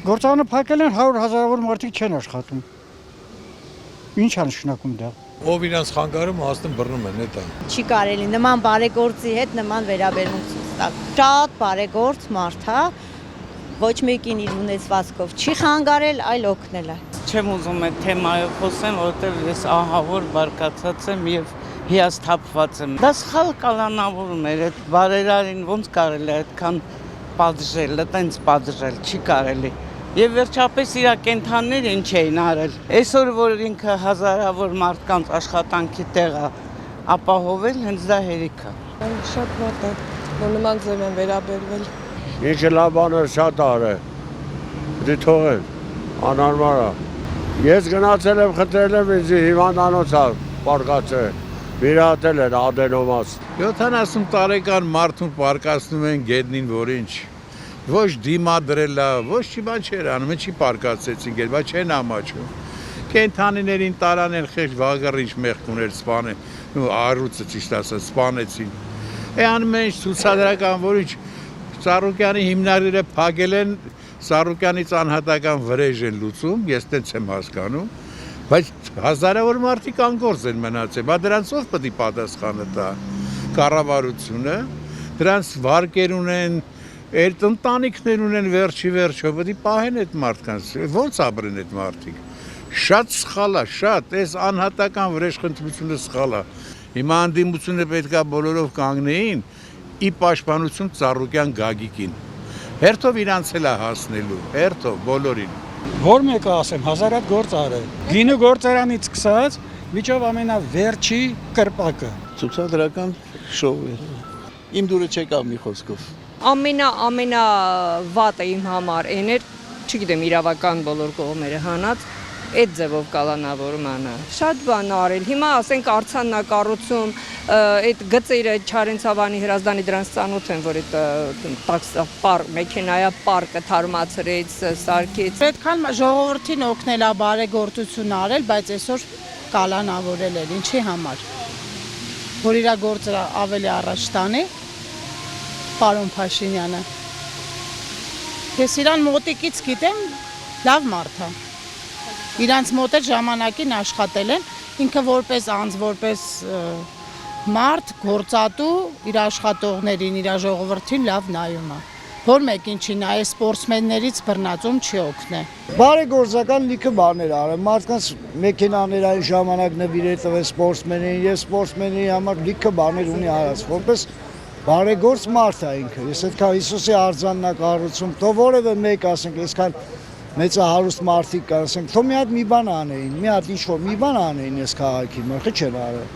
Գործարանը փակել են 100,000-ավոր մարդիկ չեն աշխատում։ Ինչ է նշանակում դա։ Ով իրանց խանգարում հաստատ բռնում են, դա։ Չի կարելի նման բարեգործի հետ նման վերաբերմունք ցույց տալ։ Շատ բարեգործ մարդ է, ոչ մեկին իր ունեցվածքով չի խանգարել, այլ օգնել է։ Չեմ ուզում այդ թեմայով խոսեմ, որովհետև ես ահավոր բարկացած եմ եւ հիասթափված եմ։ Դա սխալ կալանավորում էր, այդ բարերարին ոնց կարելի է այդքան պատժել, այտենց պատժել, չի կարելի։ Եվ վերջապես իր կենթանիները ինչ էին արել։ Այսօր որ ինքը հազարավոր մարդկանց աշխատանքի տեղ է ապահովել, հենց դա հերիք է։ Շատ վատ է, որ նման ձև են վերաբերվել։ Ինչը լավ բաներ շատ արել, դե թողեն, անարմար է։ Ես գնացել եմ, խնդրել եմ ինձ հիվանդանոց պարկացել, վիրահատել են ադենոմաս։ 70 տարեկան մարդուն պարկասնում են գետնին, որ ինչ։ Ոչ դիմադրել է, ոչ չի բան չեր անում, չի պարկացեցին գետ, բայց չեն ամաչում։ Կենթանիներին տարան են խեղճ վաղը ինչ մեղք ուներ սպանեն, առուծը ճիշտ ասած սպանեցին։ Անում են ցուցադրական, որ ինչ Սարոկյանի հիմնարկները փակել են, Սարոկյանից անհատական վրեժ են լուծում, ես տենց եմ հասկանում, բայց հազարավոր մարդիկ անգործ են մնացել, բայց դրանցով պետք է պատասխանը տա կառավարությունը, դրանց վարկեր ունեն, այդ ընտանիքներ ունեն վերջի վերջո, պետք է պահեն այդ մարդկանց, ո՞նց ապրեն այդ մարդիկ։ Շատ սխալ է, շատ, այս անհատական վրեժխնդրությունը սխալ է։ Հիմա անդիմությունը պետք է բոլորով կանգնեին ի պաշտպանություն Ծառուկյան Գագիկին։ Հերթով իրանց էլ է հասնելու, հերթով բոլորին։ Որ մեկը ասեմ, հազարատ գործ արել։ Գինու գործարանից սկսած միջով ամենավերջի կրպակը։ Ցուցադրական շոու է։ Իմ դուրը չեկավ մի խոսքով։ Ամենա վատը իմ համար այն էր, չգիտեմ իրավական բոլոր կողմերը հանած, այդ ձևով կալանավորում անա։ Շատ բան արել։ Հիմա ասենք արձանն է կառուցում, այդ գծերը Չարենցավանի հրազդանի դրանց ծանոթ են, որ այդ մեքենայա պարկը թարմացրեց, սարքեց։ Պետքան ժողովրդին օգնել է բարեգործություն արել, բայց այսօր կալանավորել էր, ինչի համար։ Որ իր գործը ավելի առաջ տանի, պարոն Փաշինյանը։ Ես իրան մոտիկից գիտեմ, լավ մարդ է։ Իրանց մոտ էլ ժամանակին աշխատել են, ինքը որպես անձ, որպես մարդ, գործատու, իր աշխատողներին, իր ժողովրդին լավ նայում է։ Որ մեկին չի նայ, սպորտսմեններից բռնածում չի օգնե։ Բարեգործական լիքը բաներ արել, մարդկանց մեքենաներ այն ժամանակ նվիրել տվել սպորտսմենին, եւ սպորտսմենի համար լիքը բաներ ունի արած, որպես բարեգործ մարդ է ինքը։ Ես այդքան Հիսուսի արձանն է կառուցում, թող որևէ մեկ ասենք, այսքան մեծահարուստ մարդիկ կան, ասենք, թող մի հատ մի բան անեին, մի հատ ինչ-որ մի բան անեին այս քաղաքի, մեղք չեն արել։